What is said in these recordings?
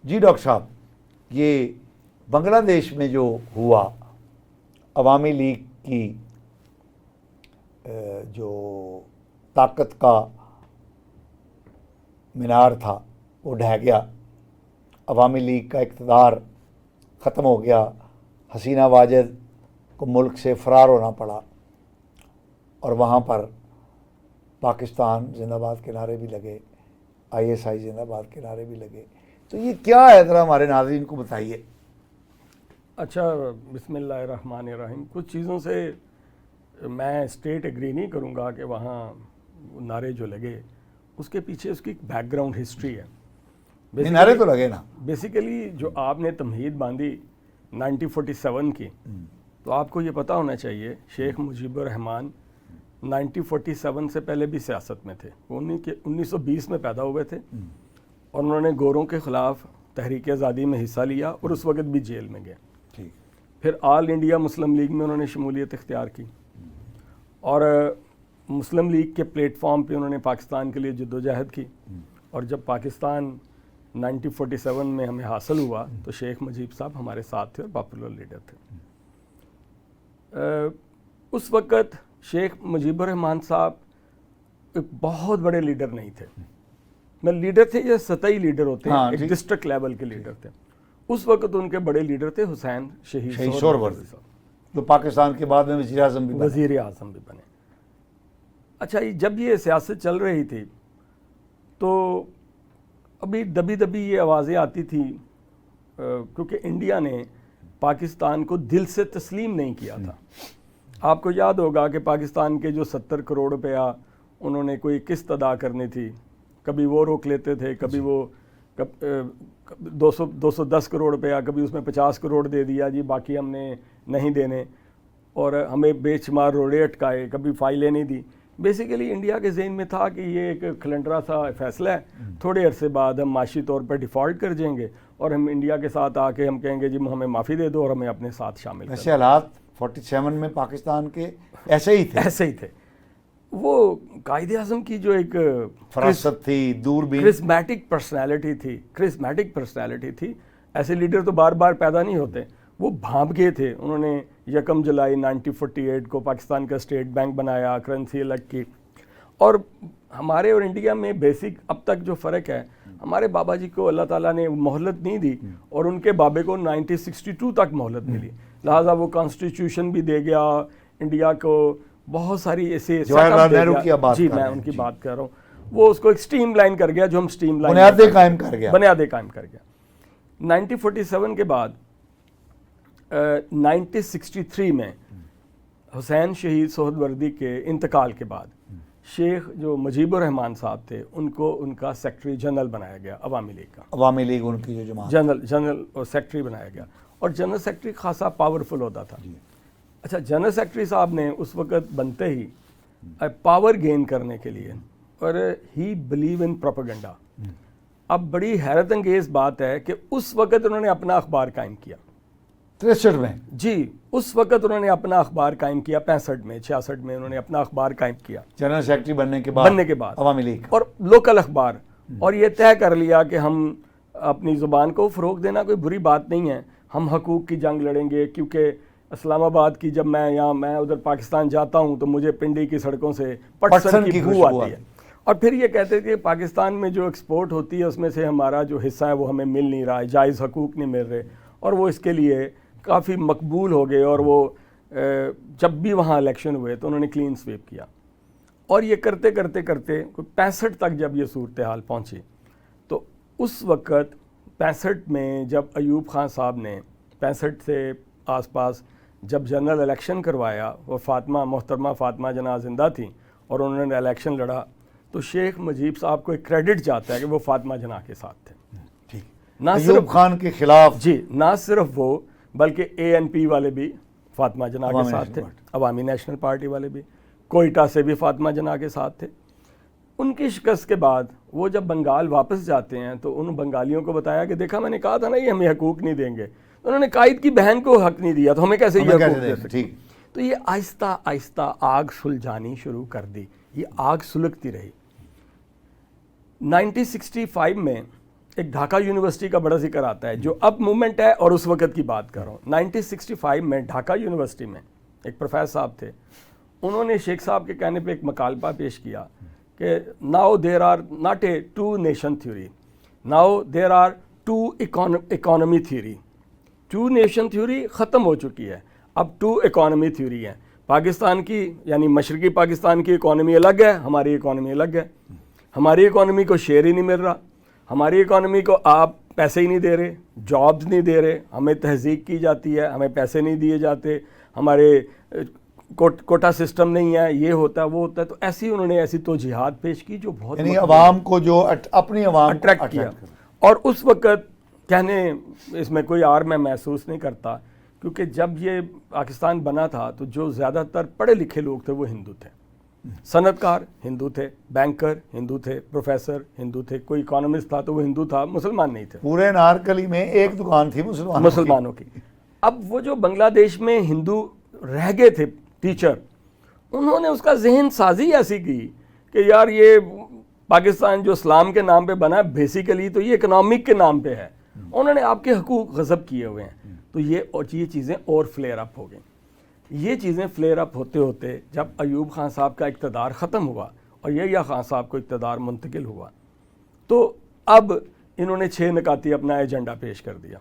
جی doctor صاحب، یہ بنگلہ دیش میں جو ہوا، عوامی لیگ کی جو طاقت کا مینار تھا وہ ڈھہ گیا، عوامی لیگ کا اقتدار ختم ہو گیا، حسینہ واجد کو ملک سے فرار ہونا پڑا، اور وہاں پر پاکستان زندہ باد کے نعرے بھی لگے، ISI زندہ باد کے نعرے بھی لگے. تو یہ کیا ہے، ذرا ہمارے ناظرین کو بتائیے. اچھا، بسم اللہ الرحمن الرحیم. کچھ چیزوں سے میں اسٹیٹ ایگری نہیں کروں گا کہ وہاں نعرے جو لگے اس کے پیچھے اس کی ایک بیک گراؤنڈ ہسٹری ہے. نعرے تو لگے نا. بیسیکلی جو آپ نے تمہید باندھی 1947 کی، تو آپ کو یہ پتہ ہونا چاہیے شیخ مجیب الرحمان 1947 سے پہلے بھی سیاست میں تھے. وہ 1920 میں پیدا ہوئے تھے اور انہوں نے گوروں کے خلاف تحریک آزادی میں حصہ لیا اور اس وقت بھی جیل میں گئے. پھر آل انڈیا مسلم لیگ میں انہوں نے شمولیت اختیار کی اور مسلم لیگ کے پلیٹ فارم پہ انہوں نے پاکستان کے لیے جدوجہد کی. اور جب پاکستان 1947 میں ہمیں حاصل ہوا تو شیخ مجیب صاحب ہمارے ساتھ تھے اور پاپولر لیڈر تھے. اس وقت شیخ مجیب الرحمان صاحب ایک بہت بڑے لیڈر نہیں تھے. میں لیڈر تھے یا سطحی لیڈر ہوتے ہیں، ایک ڈسٹرکٹ لیول کے لیڈر تھے. اس وقت ان کے بڑے لیڈر تھے حسین شہید سہروردی صاحب، جو پاکستان کے بعد میں وزیر اعظم بھی بنے. اچھا، جب یہ سیاست چل رہی تھی تو ابھی دبی دبی یہ آوازیں آتی تھی کیونکہ انڈیا نے پاکستان کو دل سے تسلیم نہیں کیا تھا. آپ کو یاد ہوگا کہ پاکستان کے جو 70 کروڑ روپیہ انہوں نے کوئی قسط ادا کرنی تھی، کبھی وہ روک لیتے تھے، کبھی وہ 210 کروڑ روپیہ، کبھی اس میں 50 کروڑ دے دیا جی باقی ہم نے نہیں دینے، اور ہمیں بے شمار روڑے اٹکائے، کبھی فائلیں نہیں دی. بیسیکلی انڈیا کے ذہن میں تھا کہ یہ ایک کھلنڈرا سا فیصلہ ہے، تھوڑے عرصے بعد ہم معاشی طور پر ڈیفالٹ کر جائیں گے اور ہم انڈیا کے ساتھ آ کے ہم کہیں گے جی ہمیں معافی دے دو اور ہمیں اپنے ساتھ شامل کر دو. ایسے حالات 47 میں پاکستان کے ایسے ہی تھے. وہ قائد اعظم کی جو ایک فراست تھی، دوربین، کرسمیٹک پرسنالٹی تھی. ایسے لیڈر تو بار بار پیدا نہیں ہوتے. وہ بھانپ گئے تھے. انہوں نے 1 جولائی 1948 کو پاکستان کا اسٹیٹ بینک بنایا، کرنسی الگ کی. اور ہمارے اور انڈیا میں بیسک اب تک جو فرق ہے، ہمارے بابا جی کو اللہ تعالیٰ نے مہلت نہیں دی اور ان کے بابے کو 1962 تک مہلت ملی. لہٰذا وہ کانسٹیٹیوشن بھی دے گیا انڈیا کو، بہت ساری ایسے جی میں ان کی بات کر رہا ہوں. وہ اس کو ایک سٹریم لائن کر گیا، جو ہم سٹریم لائن بنیادیں قائم کر گیا. 1947 کے بعد 1963 میں حسین شہید سہروردی کے انتقال کے بعد شیخ جو مجیب الرحمان صاحب تھے ان کو ان کا سیکرٹری جنرل بنایا گیا عوامی لیگ کا. عوامی لیگ ان کی جو جماعت جنرل اور سیکرٹری بنایا گیا، اور جنرل سیکرٹری خاصا پاورفل ہوتا تھا. اچھا، جنرل سیکرٹری صاحب نے اس وقت بنتے ہی پاور گین کرنے کے لیے، اور ہی بلیو ان پروپیگنڈا. اب بڑی حیرت انگیز بات ہے کہ اس وقت انہوں نے اپنا اخبار قائم کیا 63 میں. جی، اس وقت انہوں نے اپنا اخبار قائم کیا. 65 میں 66 میں انہوں نے اپنا اخبار قائم کیا جنرل سیکرٹری بننے کے بعد عوامی لیگ اور لوکل اخبار. اور یہ طے کر لیا کہ ہم اپنی زبان کو فروغ دینا کوئی بری بات نہیں ہے، ہم حقوق کی جنگ لڑیں گے. کیونکہ اسلام آباد کی جب میں ادھر پاکستان جاتا ہوں تو مجھے پنڈی کی سڑکوں سے پٹسن کی بو آتی ہے. اور پھر یہ کہتے تھے کہ پاکستان میں جو ایکسپورٹ ہوتی ہے اس میں سے ہمارا جو حصہ ہے وہ ہمیں مل نہیں رہا ہے، جائز حقوق نہیں مل رہے. اور وہ اس کے لیے کافی مقبول ہو گئے، اور وہ جب بھی وہاں الیکشن ہوئے تو انہوں نے کلین سویپ کیا. اور یہ کرتے کرتے 65 تک جب یہ صورتحال پہنچی تو اس وقت 65 میں جب ایوب خان صاحب نے 65 سے آس پاس جب جنرل الیکشن کروایا، وہ محترمہ فاطمہ جناح زندہ تھیں اور انہوں نے الیکشن لڑا، تو شیخ مجیب صاحب کو ایک کریڈٹ جاتا ہے کہ وہ فاطمہ جناح کے ساتھ تھے. ایوب خان کے خلاف جی، نہ صرف وہ بلکہ ANP والے بھی فاطمہ جناح کے ساتھ تھے، عوامی نیشنل پارٹی والے بھی، کوئٹہ سے بھی فاطمہ جناح کے ساتھ تھے. ان کی شکست کے بعد وہ جب بنگال واپس جاتے ہیں تو ان بنگالیوں کو بتایا کہ دیکھا میں نے کہا تھا نا یہ ہمیں حقوق نہیں دیں گے. انہوں نے قائد کی بہن کو حق نہیں دیا تو ہمیں کیسے یہ حقوق دے سکتے. تو یہ آہستہ آہستہ آگ سلجھانی شروع کر دی. یہ آگ سلگتی رہی. 1965 میں ایک ڈھاکہ یونیورسٹی کا بڑا ذکر آتا ہے جو اب موومنٹ ہے اور اس وقت کی بات کر رہا ہوں. 1965 میں ڈھاکہ یونیورسٹی میں ایک پروفیسر صاحب تھے, انہوں نے شیخ صاحب کے کہنے پہ ایک مکالمہ پیش کیا کہ now there are not a two nation theory, now there are two economy theory. Two nation theory ختم ہو چکی ہے, اب ٹو اکانومی تھیوری ہے. پاکستان کی یعنی مشرقی پاکستان کی اکانومی الگ ہے, ہماری اکانومی الگ ہے. ہماری اکانومی کو شیئر ہی نہیں مل رہا, ہماری اکانومی کو آپ پیسے ہی نہیں دے رہے, جابز نہیں دے رہے, ہمیں تہذیب کی جاتی ہے, ہمیں پیسے نہیں دیے جاتے, ہمارے کوٹا سسٹم نہیں ہے, یہ ہوتا ہے وہ ہوتا ہے. تو ایسی انہوں نے ایسی توجیحات پیش کی جو بہت یعنی عوام کو جو اپنی عوام اٹریکٹ کیا. اور اس وقت کہنے اس میں کوئی آر میں محسوس نہیں کرتا, کیونکہ جب یہ پاکستان بنا تھا تو جو زیادہ تر پڑھے لکھے لوگ تھے وہ ہندو تھے, صنعت کار ہندو تھے, بینکر ہندو تھے, پروفیسر ہندو تھے, کوئی اکانومسٹ تھا تو وہ ہندو تھا, مسلمان نہیں تھے. پورے نارکلی میں ایک دکان تھی مسلمانوں کی. اب وہ جو بنگلہ دیش میں ہندو رہ گئے تھے ٹیچر, انہوں نے اس کا ذہن سازی ایسی کی کہ یار یہ پاکستان جو اسلام کے نام پہ بنا ہے بیسیکلی تو یہ اکنامک کے نام پہ ہے, انہوں نے آپ کے حقوق غصب کیے ہوئے ہیں. تو یہ چیزیں اور فلیئر اپ ہو گئیں. یہ چیزیں فلیئر اپ ہوتے ہوتے جب ایوب خان صاحب کا اقتدار ختم ہوا اور یحییٰ خان صاحب کو اقتدار منتقل ہوا, تو اب انہوں نے 6 نکاتی اپنا ایجنڈا پیش کر دیا.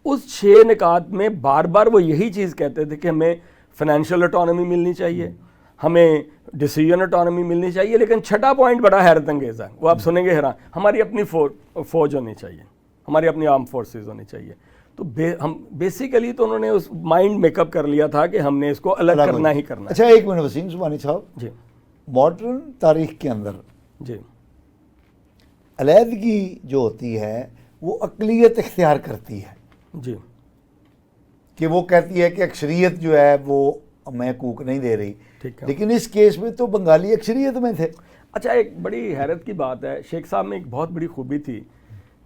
اس 6 نکات میں بار بار وہ یہی چیز کہتے تھے کہ ہمیں فائنینشیل اٹانومی ملنی چاہیے, ہمیں ڈیسیجن اٹانومی ملنی چاہیے, لیکن چھٹا پوائنٹ بڑا حیرت انگیز ہے, وہ آپ سنیں گے حیران, ہماری اپنی فوج ہونی چاہیے, ہماری اپنی آرم فورسز ہونی چاہیے. تو ہم بیسیکلی تو انہوں نے اس مائنڈ میک اپ کر لیا تھا کہ ہم نے اس کو الگ کرنا ہی کرنا ہے. اچھا ایک منٹ وسیم زبانی صاحب, جی ماڈرن تاریخ کے اندر جی علیحدگی جو ہوتی ہے وہ اقلیت اختیار کرتی ہے, جی کہ وہ کہتی ہے کہ اکثریت جو ہے وہ ہمیں حقوق نہیں دے رہی, ٹھیک ہے. لیکن اس کیس میں تو بنگالی اکثریت میں تھے. اچھا ایک بڑی حیرت کی بات ہے, شیخ صاحب میں ایک بہت بڑی خوبی تھی,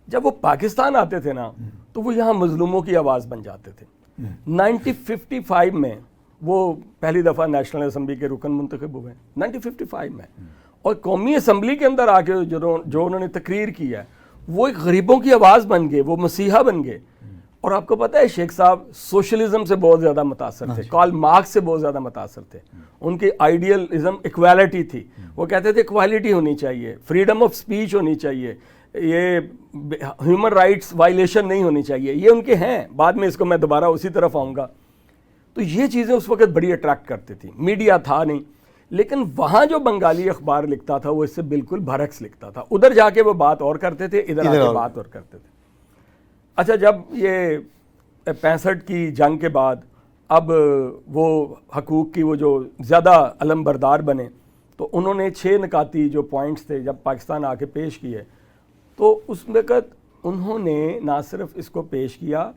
جب وہ پاکستان آتے تھے نا تو وہ یہاں مظلوموں کی آواز بن جاتے تھے. 1955 میں وہ پہلی دفعہ نیشنل اسمبلی کے رکن منتخب ہوئے 1955 میں, اور قومی اسمبلی کے اندر آ کے جو انہوں نے تقریر کی ہے وہ ایک غریبوں کی آواز بن گئے, وہ مسیحا بن گئے. اور آپ کو پتہ ہے شیخ صاحب سوشلزم سے بہت زیادہ متاثر تھے, کارل مارکس سے بہت زیادہ متاثر تھے. ان کی آئیڈیلزم ایکویلٹی تھی, وہ کہتے تھے ایکویلٹی ہونی چاہیے, فریڈم آف سپیچ ہونی چاہیے, یہ ہیومن رائٹس وائلیشن نہیں ہونی چاہیے. یہ ان کے ہیں, بعد میں اس کو میں دوبارہ اسی طرف آؤں گا. تو یہ چیزیں اس وقت بڑی اٹریکٹ کرتی تھی. میڈیا تھا نہیں, لیکن وہاں جو بنگالی اخبار لکھتا تھا وہ اس سے بالکل برعکس لکھتا تھا. ادھر جا کے وہ بات اور کرتے تھے, ادھر آ کے بات اور کرتے تھے. اچھا جب یہ 65 کی جنگ کے بعد اب وہ حقوق کی وہ جو زیادہ علم بردار بنے, تو انہوں نے 6 نکاتی جو پوائنٹس تھے جب پاکستان آ کے پیش کیے, تو اس وقت انہوں نے نہ صرف اس کو پیش کیا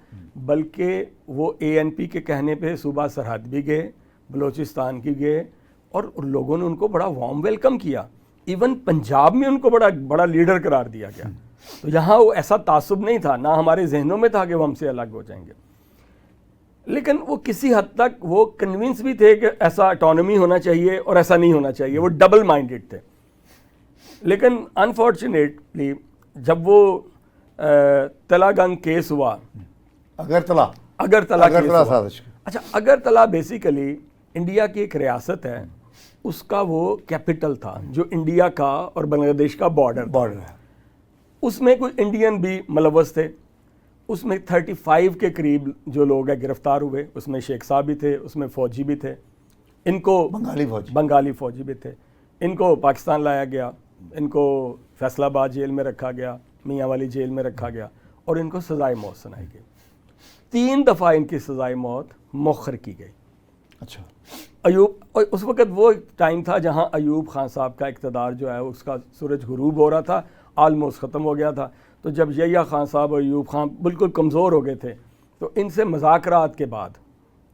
بلکہ وہ ANP کے کہنے پہ صوبہ سرحد بھی گئے, بلوچستان کی گئے, اور لوگوں نے ان کو بڑا وارم ویلکم کیا. ایون پنجاب میں ان کو بڑا لیڈر قرار دیا گیا. تو یہاں وہ ایسا تعصب نہیں تھا, نہ ہمارے ذہنوں میں تھا کہ وہ ہم سے الگ ہو جائیں گے, لیکن وہ کسی حد تک وہ کنونس بھی تھے کہ ایسا اٹانومی ہونا چاہیے اور ایسا نہیں ہونا چاہیے. وہ ڈبل مائنڈڈ تھے. لیکن انفارچونیٹلی جب وہ تلہ گنگ کیس ہوا, اگرتلہ سازش, اچھا اگرتلہ بیسیکلی انڈیا کی ایک ریاست ہے, اس کا وہ کیپٹل تھا جو انڈیا کا اور بنگلہ دیش کا بارڈر ہے. اس میں کوئی انڈین بھی ملوث تھے, اس میں 35 کے قریب جو لوگ ہیں گرفتار ہوئے, اس میں شیخ صاحب بھی تھے, اس میں فوجی بھی تھے, ان کو بنگالی فوجی بھی تھے. ان کو پاکستان لایا گیا, ان کو فیصل آباد جیل میں رکھا گیا, میاں والی جیل میں رکھا گیا, اور ان کو سزائے موت سنائی گئی. 3 دفعہ ان کی سزائے موت مؤخر کی گئی. اچھا ایوب, اس وقت وہ ٹائم تھا جہاں ایوب خان صاحب کا اقتدار جو ہے اس کا سورج غروب ہو رہا تھا, آلموسٹ ختم ہو گیا تھا. تو جب یحییٰ خان صاحب اور ایوب خان بالکل کمزور ہو گئے تھے, تو ان سے مذاکرات کے بعد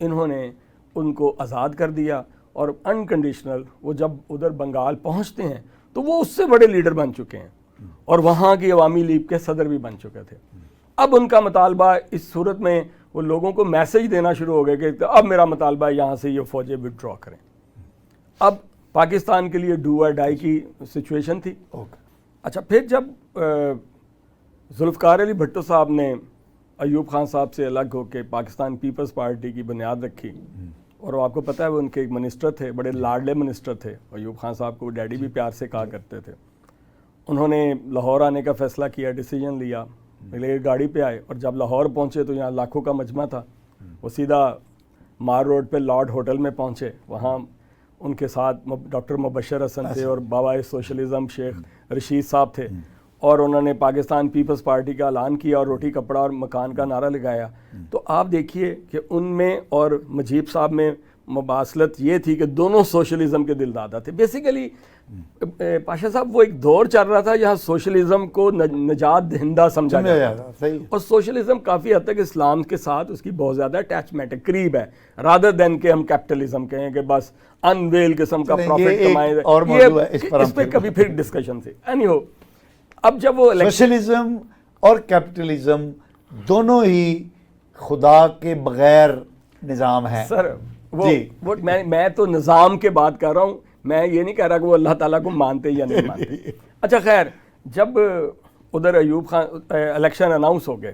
انہوں نے ان کو آزاد کر دیا, اور انکنڈیشنل وہ جب ادھر بنگال پہنچتے ہیں تو وہ اس سے بڑے لیڈر بن چکے ہیں, اور وہاں کی عوامی لیگ کے صدر بھی بن چکے تھے. اب ان کا مطالبہ اس صورت میں وہ لوگوں کو میسج دینا شروع ہو گئے کہ اب میرا مطالبہ ہے یہاں سے یہ فوجیں وڈرا کریں. اب پاکستان کے لیے ڈو اور ڈائی کی سچویشن تھی. اچھا پھر جب ذوالفقار علی بھٹو صاحب نے ایوب خان صاحب سے الگ ہو کے پاکستان پیپلز پارٹی کی بنیاد رکھی، اور وہ آپ کو پتہ ہے وہ ان کے ایک منسٹر تھے، بڑے لاڈلے منسٹر تھے ایوب خان صاحب کو، ڈیڈی بھی پیار سے کہا کرتے تھے۔ انہوں نے لاہور آنے کا فیصلہ کیا، ڈیسیجن لیا، لے گاڑی پہ آئے، اور جب لاہور پہنچے تو یہاں لاکھوں کا مجمع تھا، وہ سیدھا مار روڈ پہ لارڈ ہوٹل میں پہنچے، وہاں ان کے ساتھ ڈاکٹر مبشر حسن تھے اور بابا سوشلزم شیخ رشید صاحب تھے، اور انہوں نے پاکستان پیپلز پارٹی کا اعلان کیا اور روٹی کپڑا اور مکان کا نعرہ لگایا۔ تو آپ دیکھیے کہ ان میں اور مجیب صاحب میں مباصلت یہ تھی کہ دونوں سوشلزم کے دل دادا تھے۔ بیسیکلی پاشا صاحب وہ ایک دور چل رہا تھا جہاں سوشلزم کو نجات دہندہ سمجھا جاتا ہے، اور سوشلزم کافی حد تک اسلام کے ساتھ اس کی بہت زیادہ اٹیچمنٹ ہے، قریب ہے، رادر دین کہ ہم کیپٹلزم کہیں کہ بس انویل قسم کا پروفٹ کمائے، اور موضوع ہے اس پر اس پہ کبھی پھر ڈسکشن تھی۔ اینی ہو، اب جب وہ سوشلزم اور کیپٹلزم دونوں ہی خدا کے بغیر نظام ہیں سر، وہ میں تو نظام کے بات کر رہا ہوں، میں یہ نہیں کہہ رہا کہ وہ اللہ تعالیٰ کو مانتے یا نہیں مانتے۔ اچھا خیر، جب ادھر ایوب خان الیکشن اناؤنس ہو گئے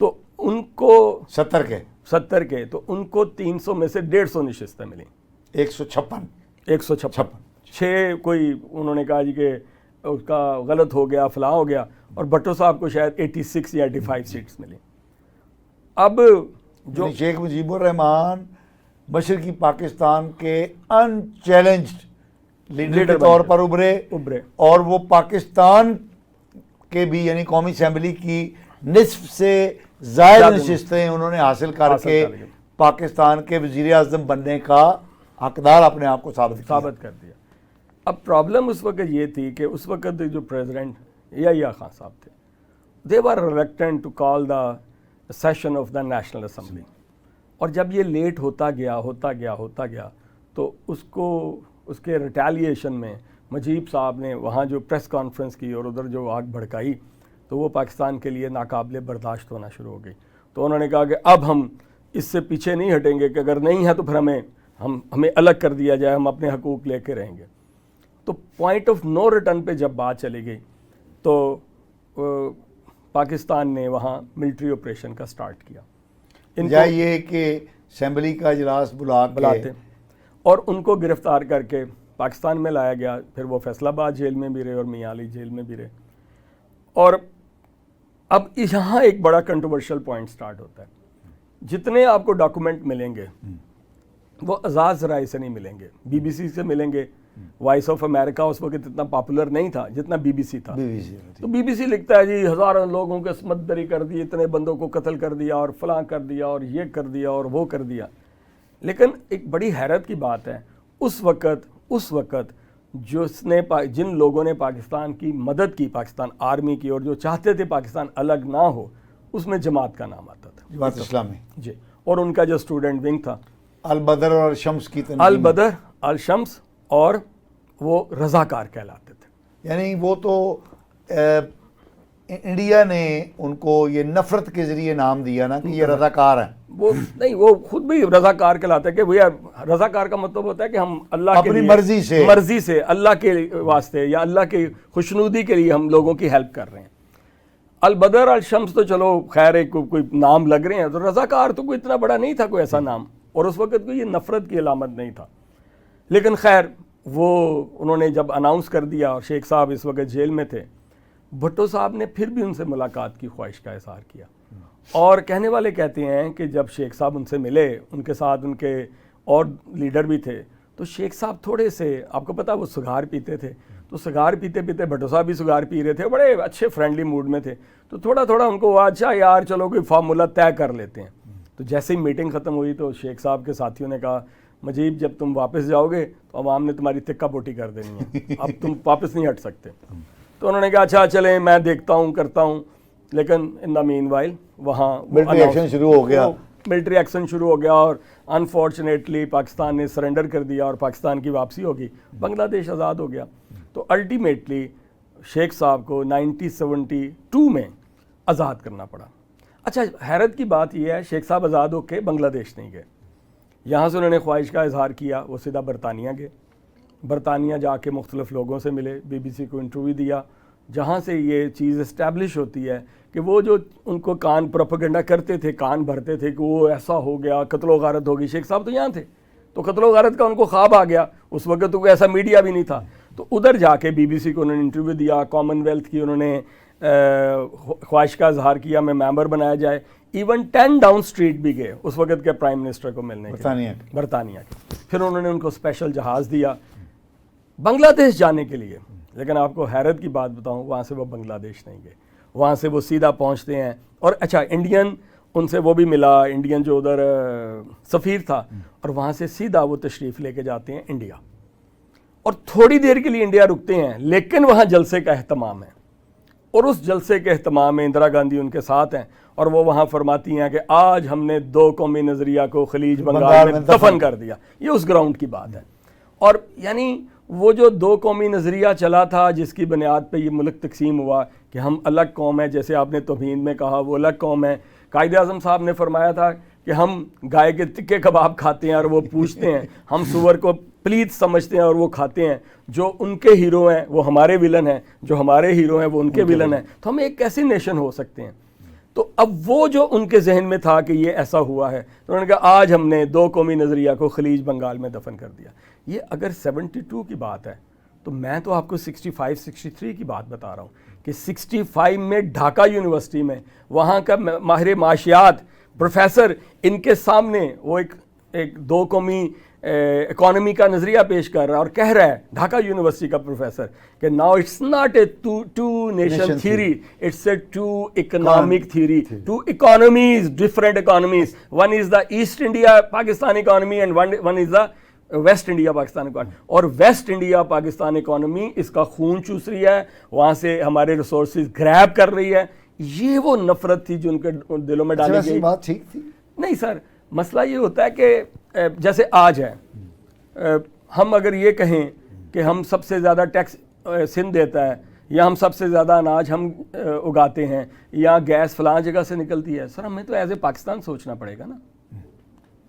تو ان کو 70 کے تو ان کو 300 میں سے 150 نشستیں ملیں، 156 6 کوئی انہوں نے کہا جی کہ اس کا غلط ہو گیا، فلاں ہو گیا، اور بھٹو صاحب کو شاید 86 یا 85 سیٹس ملیں۔ اب جو شیخ مجیب الرحمان مشرقی پاکستان کے ان چیلنجڈ لیڈر کے طور پر ابھرے، اور وہ پاکستان کے بھی یعنی قومی اسمبلی کی نصف سے زائد نشستیں انہوں نے حاصل کر کے پاکستان کے وزیر اعظم بننے کا حقدار اپنے آپ کو ثابت کر دیا۔ اب پرابلم اس وقت یہ تھی کہ اس وقت جو پریزیڈنٹ یحییٰ خان صاحب تھے، they were reluctant to call the session of the national assembly, اور جب یہ لیٹ ہوتا گیا تو اس کے ریٹیلیشن میں مجیب صاحب نے وہاں جو پریس کانفرنس کی اور ادھر جو آگ بھڑکائی تو وہ پاکستان کے لیے ناقابل برداشت ہونا شروع ہو گئی۔ تو انہوں نے کہا کہ اب ہم اس سے پیچھے نہیں ہٹیں گے، کہ اگر نہیں ہے تو پھر ہمیں الگ کر دیا جائے، ہم اپنے حقوق لے کے رہیں گے۔ تو پوائنٹ آف نو ریٹرن پہ جب بات چلی گئی تو پاکستان نے وہاں ملٹری آپریشن کا سٹارٹ کیا، یا یہ کہ اسمبلی کا اجلاس بلاتے اور ان کو گرفتار کر کے پاکستان میں لایا گیا، پھر وہ فیصل آباد جیل میں بھی رہے اور میاں علی جیل میں بھی رہے۔ اور اب یہاں ایک بڑا کنٹروورشل پوائنٹ سٹارٹ ہوتا ہے، جتنے آپ کو ڈاکومنٹ ملیں گے وہ آزاد ذرائع سے نہیں ملیں گے، بی بی سی سے ملیں گے۔ وائس آف امریکہ اس وقت اتنا پاپولر نہیں تھا جتنا بی بی سی تھا، تو بی بی سی لکھتا ہے جی ہزاروں لوگوں کو عصمت دری کر دی، اتنے بندوں کو قتل کر دیا اور فلاں کر دیا اور یہ کر دیا اور وہ کر دیا۔ لیکن ایک بڑی حیرت کی بات ہے، اس وقت جن لوگوں نے پاکستان کی مدد کی، پاکستان آرمی کی، اور جو چاہتے تھے پاکستان الگ نہ ہو، اس میں جماعت کا نام آتا تھا، جماعت اسلامی جی، اور ان کا جو اسٹوڈنٹ ونگ تھا البدر اور الشمس کی تنظیم، البدر الشمس، اور وہ رضاکار کہلاتے تھے۔ یعنی وہ تو انڈیا نے ان کو یہ نفرت کے ذریعے نام دیا نا کہ یہ رضاکار ہیں، وہ نہیں، وہ خود بھی رضاکار کہلاتے ہیں، کہ بھیا رضاکار کا مطلب ہوتا ہے کہ ہم اللہ کے اپنی مرضی سے اللہ کے واسطے یا اللہ کی خوشنودی کے لیے ہم لوگوں کی ہیلپ کر رہے ہیں۔ البدر الشمس تو چلو خیر ایک کوئی نام لگ رہے ہیں، تو رضاکار تو کوئی اتنا بڑا نہیں تھا کوئی ایسا نام، اور اس وقت کوئی یہ نفرت کی علامت نہیں تھا۔ لیکن خیر وہ انہوں نے جب اناؤنس کر دیا، اور شیخ صاحب اس وقت جیل میں تھے، بھٹو صاحب نے پھر بھی ان سے ملاقات کی خواہش کا اظہار کیا، اور کہنے والے کہتے ہیں کہ جب شیخ صاحب ان سے ملے، ان کے ساتھ ان کے اور لیڈر بھی تھے، تو شیخ صاحب تھوڑے سے، آپ کو پتا وہ سگار پیتے تھے، تو سگار پیتے پیتے بھٹو صاحب بھی سگار پی رہے تھے، بڑے اچھے فرینڈلی موڈ میں تھے، تو تھوڑا ان کو اچھا یار چلو کوئی فارمولہ طے کر لیتے ہیں۔ تو جیسے ہی میٹنگ ختم ہوئی تو شیخ صاحب کے ساتھیوں نے کہا مجیب جب تم واپس جاؤ گے تو عوام نے تمہاری تکہ بوٹی کر دینی ہے، اب تم واپس نہیں ہٹ سکتے۔ تو انہوں نے کہا اچھا چلیں میں دیکھتا ہوں کرتا ہوں، لیکن ان دا مین وائل وہاں ملٹری ایکشن شروع ہو گیا، اور انفارچونیٹلی پاکستان نے سرنڈر کر دیا اور پاکستان کی واپسی ہوگی، بنگلہ دیش آزاد ہو گیا۔ تو الٹیمیٹلی شیخ صاحب کو 1972 میں آزاد کرنا پڑا۔ اچھا حیرت کی بات یہ ہے، شیخ صاحب آزاد ہو کے بنگلہ دیش نہیں گئے، یہاں سے انہوں نے خواہش کا اظہار کیا، وہ سیدھا برطانیہ گئے، برطانیہ جا کے مختلف لوگوں سے ملے، بی بی سی کو انٹرویو دیا، جہاں سے یہ چیز اسٹیبلش ہوتی ہے کہ وہ جو ان کو کان پروپیگنڈا کرتے تھے, کان بھرتے تھے کہ وہ ایسا ہو گیا, قتل و غارت ہوگی. شیخ صاحب تو یہاں تھے, تو قتل و غارت کا ان کو خواب آ گیا. اس وقت تو کوئی ایسا میڈیا بھی نہیں تھا. تو ادھر جا کے بی بی سی کو انہوں نے انٹرویو دیا, کامن ویلتھ کی انہوں نے خواہش کا اظہار کیا میں ممبر بنایا جائے. ایون 10 ڈاؤن اسٹریٹ بھی گئے اس وقت کے پرائم منسٹر کو ملنے کے, برطانیہ کے. پھر انہوں نے ان کو اسپیشل جہاز دیا بنگلہ دیش جانے کے لیے. لیکن آپ کو حیرت کی بات بتاؤں, وہاں سے وہ بنگلہ دیش نہیں گئے, وہاں سے وہ سیدھا پہنچتے ہیں. اور اچھا انڈین ان سے وہ بھی ملا, انڈین جو ادھر سفیر تھا, اور وہاں سے سیدھا وہ تشریف لے کے جاتے ہیں انڈیا. اور تھوڑی دیر کے لیے انڈیا رکتے ہیں, لیکن وہاں جلسے کا اہتمام ہے, اور اس جلسے کے اہتمام میں اندرا گاندھی ان کے ساتھ ہیں, اور وہ وہاں فرماتی ہیں کہ آج ہم نے 2 قومی نظریہ کو خلیج بنگال میں دفن کر دیا. یہ اس گراؤنڈ کی بات ہے. اور یعنی وہ جو 2 قومی نظریہ چلا تھا جس کی بنیاد پہ یہ ملک تقسیم ہوا کہ ہم الگ قوم ہیں, جیسے آپ نے توہین میں کہا وہ الگ قوم ہے. قائد اعظم صاحب نے فرمایا تھا کہ ہم گائے کے تکے کباب کھاتے ہیں اور وہ پوچھتے ہیں, ہم سور کو پلیت سمجھتے ہیں اور وہ کھاتے ہیں. جو ان کے ہیرو ہیں وہ ہمارے ولن ہیں, جو ہمارے ہیرو ہیں وہ ان کے ولن ہیں. تو ہم ایک کیسی نیشن ہو سکتے ہیں؟ تو اب وہ جو ان کے ذہن میں تھا کہ یہ ایسا ہوا ہے, تو انہوں نے کہا آج ہم نے 2 قومی نظریہ کو خلیج بنگال میں دفن کر دیا. یہ اگر 72 کی بات ہے تو میں تو آپ کو 65-63 کی بات بتا رہا ہوں کہ 65 میں ڈھاکہ یونیورسٹی میں وہاں کا ماہر معاشیات پروفیسر ان کے سامنے وہ ایک 2 قومی اکانومی کا نظریہ پیش کر رہا ہے, اور کہہ رہا ہے ڈھاکہ یونیورسٹی کا پروفیسر کہ now it's not a two nation theory, it's a 2 economic theory, 2 economies, different economies. One is the East India Pakistan economy and one is the west India Pakistan economy. اور ویسٹ انڈیا پاکستان اکانومی اس کا خون چوس رہی ہے, وہاں سے ہمارے resources گریب کر رہی ہے. یہ وہ نفرت تھی جو ان کے دلوں میں ڈالی گئی. بات ٹھیک تھی نہیں سر, مسئلہ یہ ہوتا ہے کہ جیسے آج ہے, ہم اگر یہ کہیں کہ ہم سب سے زیادہ ٹیکس سندھ دیتا ہے, یا ہم سب سے زیادہ اناج ہم اگاتے ہیں, یا گیس فلاں جگہ سے نکلتی ہے, سر ہمیں تو ایز اے پاکستان سوچنا پڑے گا نا,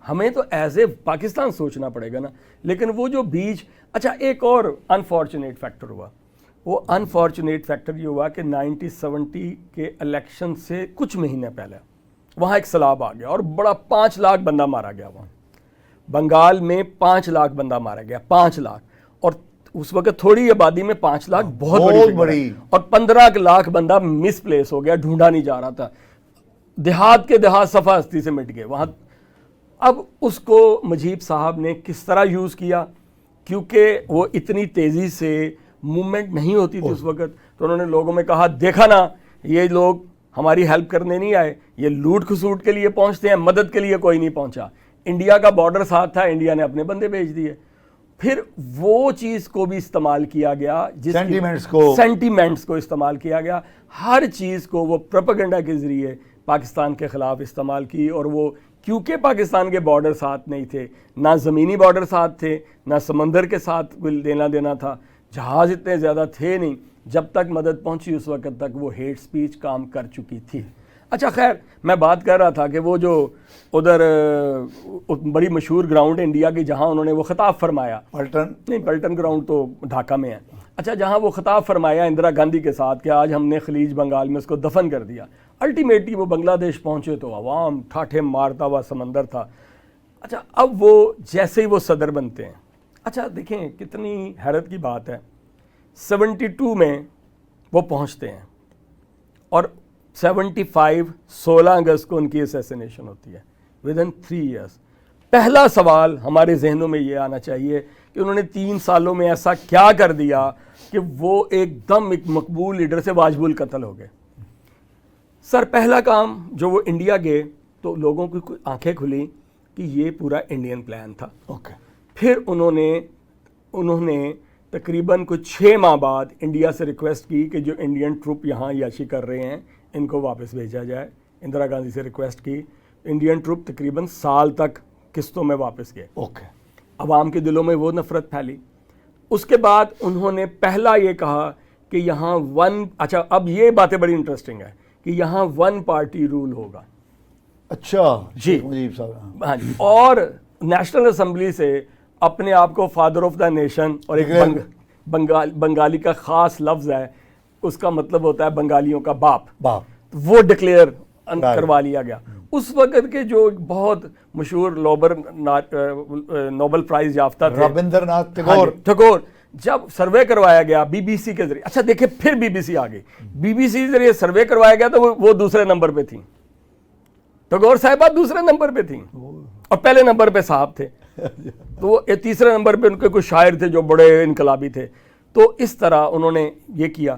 ہمیں تو ایز اے پاکستان سوچنا پڑے گا نا. لیکن وہ جو بیچ, اچھا ایک اور انفارچونیٹ فیکٹر ہوا, وہ انفارچونیٹ فیکٹر یہ ہوا کہ 1970 کے الیکشن سے کچھ مہینے پہلے وہاں ایک سیلاب آ گیا اور بڑا 5 لاکھ بندہ مارا گیا. وہاں بنگال میں 5 لاکھ بندہ مارا گیا, 5 لاکھ. اور اس وقت تھوڑی آبادی میں 5 لاکھ بہت بڑی, اور 15 لاکھ بندہ مس پلیس ہو گیا, ڈھونڈا نہیں جا رہا تھا. دیہات کے دیہات صفا ہستی سے مٹ گئے وہاں. اب اس کو مجیب صاحب نے کس طرح یوز کیا, کیونکہ وہ اتنی تیزی سے موومنٹ نہیں ہوتی تھی اس وقت, تو انہوں نے لوگوں میں کہا دیکھا نا یہ لوگ ہماری ہیلپ کرنے نہیں آئے, یہ لوٹ کھسوٹ کے لیے پہنچتے ہیں, مدد کے لیے کوئی نہیں پہنچا. انڈیا کا بارڈر ساتھ تھا, انڈیا نے اپنے بندے بھیج دیے. پھر وہ چیز کو بھی استعمال کیا گیا, جس سینٹیمنٹس کو استعمال کیا گیا, ہر چیز کو وہ پروپیگنڈا کے ذریعے پاکستان کے خلاف استعمال کی. اور وہ کیونکہ پاکستان کے بارڈر ساتھ نہیں تھے, نہ زمینی بارڈر ساتھ تھے, نہ سمندر کے ساتھ لینا دینا تھا, جہاز اتنے زیادہ تھے نہیں, جب تک مدد پہنچی اس وقت تک وہ ہیٹ سپیچ کام کر چکی تھی. اچھا خیر, میں بات کر رہا تھا کہ وہ جو ادھر بڑی مشہور گراؤنڈ ہے انڈیا کی جہاں انہوں نے وہ خطاب فرمایا, پلٹن گراؤنڈ تو ڈھاکہ میں ہے. اچھا, جہاں وہ خطاب فرمایا اندرا گاندھی کے ساتھ کہ آج ہم نے خلیج بنگال میں اس کو دفن کر دیا, الٹیمیٹلی وہ بنگلہ دیش پہنچے تو عوام ٹھاٹھے مارتا ہوا سمندر تھا. اچھا, اب وہ جیسے ہی وہ صدر بنتے ہیں, اچھا دیکھیں کتنی حیرت کی بات ہے, 72 میں وہ پہنچتے ہیں اور 16 اگست کو ان کی اسیسینیشن ہوتی ہے ودن 3 ایئرس. پہلا سوال ہمارے ذہنوں میں یہ آنا چاہیے کہ انہوں نے 3 سالوں میں ایسا کیا کر دیا کہ وہ ایک دم ایک مقبول لیڈر سے واجب القتل ہو گئے. سر پہلا کام جو وہ انڈیا گئے تو لوگوں کی آنکھیں کھلی کہ یہ پورا انڈین پلان تھا. پھر انہوں نے تقریباً کچھ 6 ماہ بعد انڈیا سے ریکویسٹ کی کہ جو انڈین ٹروپ یہاں عیاشی کر رہے ہیں ان کو واپس بھیجا جائے. اندرا گاندھی سے ریکویسٹ کی, انڈین ٹروپ تقریباً سال تک قسطوں میں واپس گئے. عوام کے دلوں میں وہ نفرت پھیلی. اس کے بعد انہوں نے پہلا یہ کہا کہ یہاں اچھا اب یہ باتیں بڑی انٹرسٹنگ ہے کہ یہاں 1 پارٹی رول ہوگا. اچھا جی, ہاں جی. اور نیشنل اسمبلی سے اپنے آپ کو فادر آف دا نیشن, اور ایک بنگالی کا خاص لفظ ہے اس کا مطلب ہوتا ہے بنگالیوں کا باپ، باپ وہ ڈکلیئر کروا لیا گیا. اس وقت کے جو بہت مشہور نوبل پرائز یافتہ تھے رابندر ناتھ ٹیگور، جب سروے کروایا گیا بی بی سی کے ذریعے، اچھا دیکھیں پھر بی بی سی آ گئی، بی بی سی کے ذریعے سروے کروایا گیا تو وہ دوسرے نمبر پہ تھیں، ٹیگور صاحبہ دوسرے نمبر پہ تھیں اور پہلے نمبر پہ صاحب تھے، تو وہ تیسرے نمبر پہ ان کے کچھ شاعر تھے جو بڑے انقلابی تھے. تو اس طرح انہوں نے یہ کیا.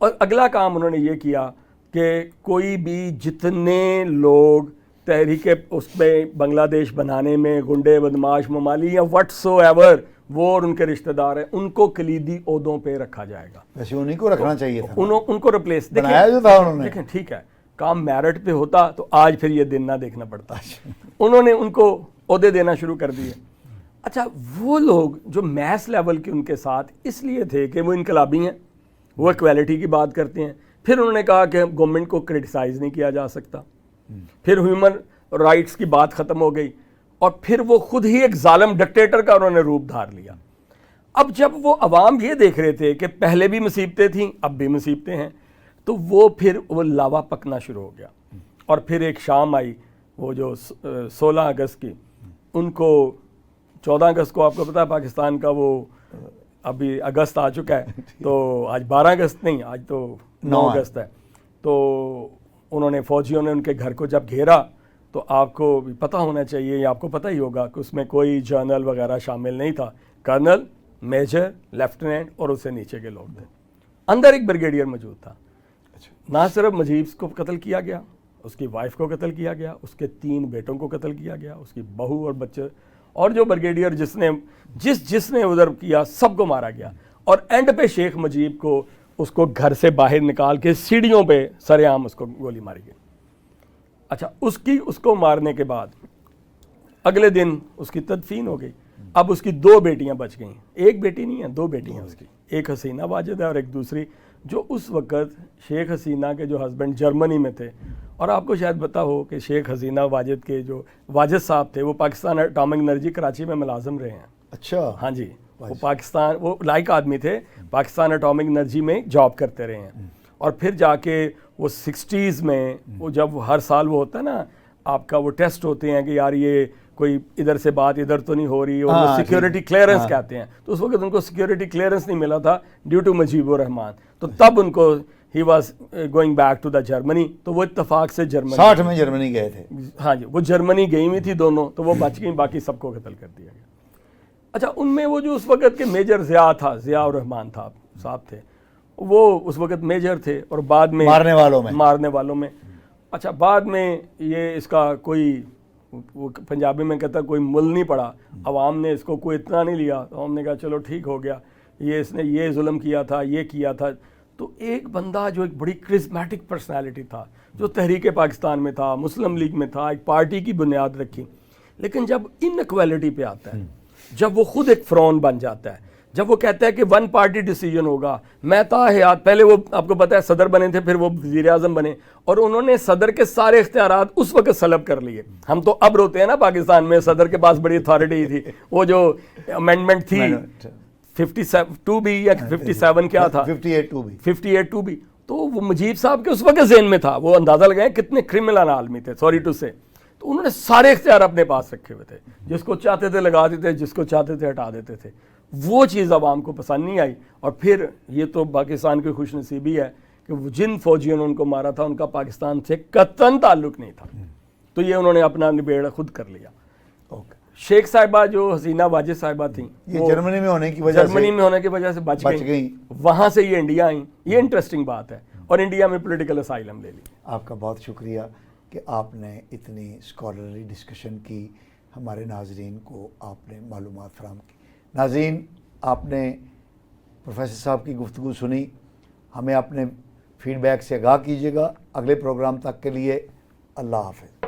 اور اگلا کام انہوں نے یہ کیا کہ کوئی بھی جتنے لوگ تحریک اس میں بنگلہ دیش بنانے میں گنڈے بدماش ممالی یا وٹ سو ایور وہ اور ان کے رشتہ دار ہیں، ان کو کلیدی عہدوں پہ رکھا جائے گا. ویسے انہیں کو رکھنا چاہیے تھا، ان کو ریپلیس بنایا جو تھا انہوں نے. دیکھیں ٹھیک ہے، کام میرٹ پہ ہوتا تو آج پھر یہ دن نہ دیکھنا پڑتا. انہوں نے ان کو عہدے دینا شروع کر دیے. اچھا وہ لوگ جو میس لیول کے ان کے ساتھ اس لیے تھے کہ وہ انقلابی ہیں، وہ ایکویلٹی کی بات کرتے ہیں. پھر انہوں نے کہا کہ گورنمنٹ کو کرٹیسائز نہیں کیا جا سکتا. پھر ہیومن رائٹس کی بات ختم ہو گئی اور پھر وہ خود ہی ایک ظالم ڈکٹیٹر کا انہوں نے روپ دھار لیا. اب جب وہ عوام یہ دیکھ رہے تھے کہ پہلے بھی مصیبتیں تھیں اب بھی مصیبتیں ہیں تو وہ پھر وہ لاوا پکنا شروع ہو گیا. اور پھر ایک شام آئی وہ جو 16 اگست کی، ان کو 14 اگست کو آپ کو پتا ہے پاکستان کا وہ ابھی اگست آ چکا ہے تو آج 12 اگست نہیں، آج تو 9 اگست ہے. تو انہوں نے فوجیوں نے ان کے گھر کو جب گھیرا تو آپ کو بھی پتہ ہونا چاہیے یا آپ کو پتہ ہی ہوگا کہ اس میں کوئی جنرل وغیرہ شامل نہیں تھا، کرنل، میجر، لیفٹیننٹ اور اس سے نیچے کے لوگ تھے. اندر ایک بریگیڈیئر موجود تھا. نہ صرف مجیب کو قتل کیا گیا، اس کی وائف کو قتل کیا گیا، اس کے 3 بیٹوں کو قتل کیا گیا، اس کی بہو اور بچے، اور جو بریگیڈیئر جس نے ادھر کیا سب کو مارا گیا. اور اینڈ پہ شیخ مجیب کو اس کو گھر سے باہر نکال کے سیڑھیوں پہ سر عام اس کو گولی ماری گئی. اچھا اس کو مارنے کے بعد اگلے دن اس کی تدفین ہو گئی. اب اس کی 2 بیٹیاں بچ گئیں، ایک بیٹی نہیں ہے 2 بیٹیاں اس کی، ایک حسینہ واجد ہے اور ایک دوسری جو اس وقت شیخ حسینہ کے جو ہسبینڈ جرمنی میں تھے. اور آپ کو شاید پتا ہو کہ شیخ حسینہ واجد کے جو واجد صاحب تھے وہ پاکستان اٹامک انرجی کراچی میں ملازم رہے ہیں. اچھا ہاں جی، وہ لائق آدمی تھے، پاکستان اٹامک انرجی میں جاب کرتے رہے ہیں. اور پھر جا کے وہ 60s میں وہ جب ہر سال وہ ہوتا ہے نا آپ کا وہ ٹیسٹ ہوتے ہیں کہ یار یہ کوئی ادھر سے بات ادھر تو نہیں ہو رہی، اور وہ سیکیورٹی کلیئرنس کہتے ہیں. تو اس وقت ان کو سیکیورٹی کلیئرنس نہیں ملا تھا ڈیو ٹو مجیب الرحمان. تو تب ان کو he was going back to the Germany. تو وہ اتفاق سے 60 میں جرمنی گئے تھے. ہاں جی، وہ جرمنی گئی ہوئی تھی دونوں، تو وہ بچ گئیں، باقی سب کو قتل کر دیا گیا. اچھا ان میں وہ جو اس وقت کے میجر ضیاء الرحمان تھا صاحب تھے، وہ اس وقت میجر تھے اور بعد میں مارنے والوں میں. اچھا بعد میں یہ اس کا کوئی وہ پنجابی میں کہتا کوئی مل نہیں پڑا، عوام نے اس کو کوئی اتنا نہیں لیا. تو ہم نے کہا چلو ٹھیک ہو گیا، اس نے یہ ظلم کیا تھا، یہ کیا تھا. تو ایک بندہ جو ایک بڑی کرزمیٹک پرسنالٹی تھا، جو تحریک پاکستان میں تھا، مسلم لیگ میں تھا، ایک پارٹی کی بنیاد رکھی، لیکن جب ان ایکویلٹی پہ آتا ہے، جب وہ خود ایک فرعون بن جاتا ہے، جب وہ کہتا ہے کہ 1 پارٹی ڈیسیجن ہوگا، میں تا حیات پہلے وہ آپ کو پتا ہے صدر بنے تھے، پھر وہ وزیر اعظم بنے اور انہوں نے صدر کے سارے اختیارات اس وقت سلب کر لیے. ہم تو اب روتے ہیں نا پاکستان میں صدر کے پاس بڑی اتھارٹی تھی، وہ جو امینڈمنٹ تھی 52B یا 57 کیا تھا 58(2)B. تو وہ مجیب صاحب کے اس وقت ذہن میں تھا، وہ اندازہ لگائیں کتنے کرمنل عالمی تھے، سوری ٹو سے. تو انہوں نے سارے اختیار اپنے پاس رکھے ہوئے تھے، جس کو چاہتے تھے لگا دیتے، جس کو چاہتے تھے ہٹا دیتے تھے. وہ چیز عوام کو پسند نہیں آئی. اور پھر یہ تو پاکستان کی خوش نصیبی ہے کہ جن فوجیوں نے ان کو مارا تھا ان کا پاکستان سے قطعاً تعلق نہیں تھا. تو یہ انہوں نے اپنا نبیڑ خود کر لیا. شیخ صاحبہ جو حسینہ واجد صاحبہ تھیں، یہ جرمنی میں ہونے کی وجہ سے بچ گئیں، وہاں سے یہ انڈیا آئیں. یہ انٹرسٹنگ بات ہے، اور انڈیا میں پولیٹیکل اسائلم لے لی. آپ کا بہت شکریہ کہ آپ نے اتنی اسکالرلی ڈسکشن کی، ہمارے ناظرین کو آپ نے معلومات فراہم کی. ناظرین آپ نے پروفیسر صاحب کی گفتگو سنی، ہمیں اپنے فیڈ بیک سے آگاہ کیجیے گا. اگلے پروگرام تک کے لیے اللہ حافظ.